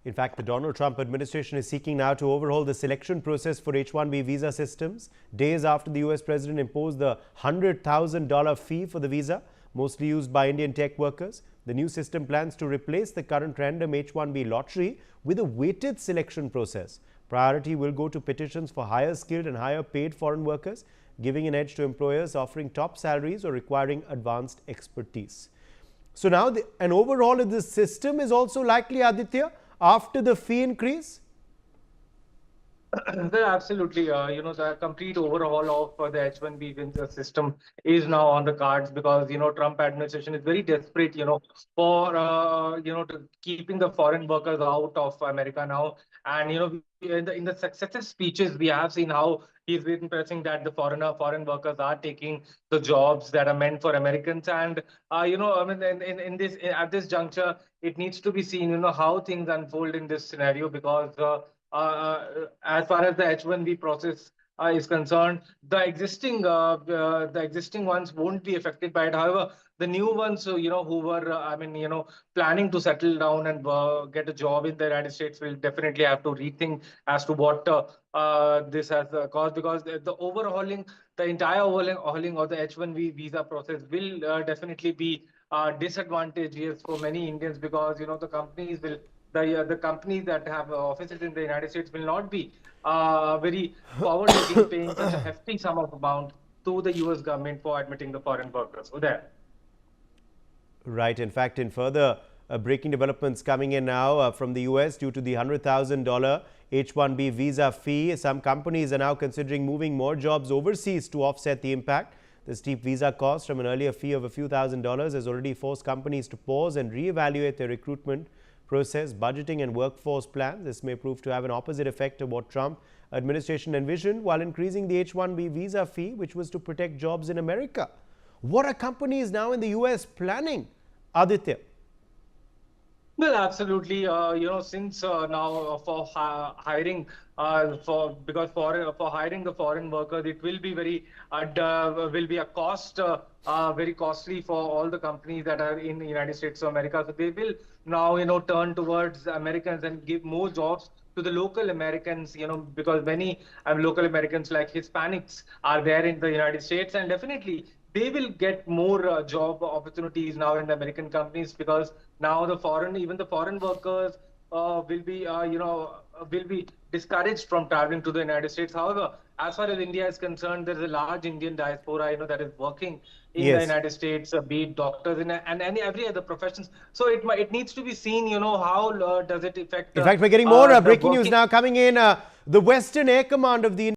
In fact, the Donald Trump administration is seeking now to overhaul the selection process for H-1B visa systems, days after the US president imposed the $100,000 fee for the visa, mostly used by Indian tech workers. The new system plans to replace the current random H-1B lottery with a weighted selection process. Priority will go to petitions for higher skilled and higher paid foreign workers, giving an edge to employers offering top salaries or requiring advanced expertise. So now an overhaul of this system is also likely, Aditya, after the fee increase? Absolutely. The complete overhaul of the H-1B visa system is now on the cards because, Trump administration is very desperate, for, to keeping the foreign workers out of America now. And, in the successive speeches, we have seen how he's been pressing that the foreign workers are taking the jobs that are meant for Americans. And, I mean, at this juncture, it needs to be seen, how things unfold in this scenario because, as far as the H-1B process is concerned, the existing ones won't be affected by it. However, the new ones, who were, planning to settle down and get a job in the United States will definitely have to rethink as to what this has caused because the entire overhauling of the H-1B visa process will definitely be disadvantageous for many Indians because, the companies that have offices in the United States will not be very forward-looking, paying such a hefty sum of amount to the US government for admitting the foreign workers. So there. Right. In fact, in further breaking developments coming in now from the US due to the $100,000 H-1B visa fee, some companies are now considering moving more jobs overseas to offset the impact. The steep visa cost from an earlier fee of a few $1,000s has already forced companies to pause and reevaluate their recruitment process, budgeting and workforce plans. This may prove to have an opposite effect of what Trump administration envisioned while increasing the H-1B visa fee, which was to protect jobs in America. What are companies now in the US planning, Aditya? Well, absolutely. Since now for hiring, for hiring the foreign workers, it will be will be a cost, very costly for all the companies that are in the United States of America. So they will now, turn towards Americans and give more jobs to the local Americans, because many local Americans like Hispanics are there in the United States, and definitely they will get more job opportunities now in the American companies because now even the foreign workers will be discouraged from traveling to the United States. However, as far as India is concerned, there is a large Indian diaspora, that is working in the United States, be it doctors and every other professions. So it needs to be seen, how does it affect. In fact, we're getting more breaking news now coming in. The Western Air Command of the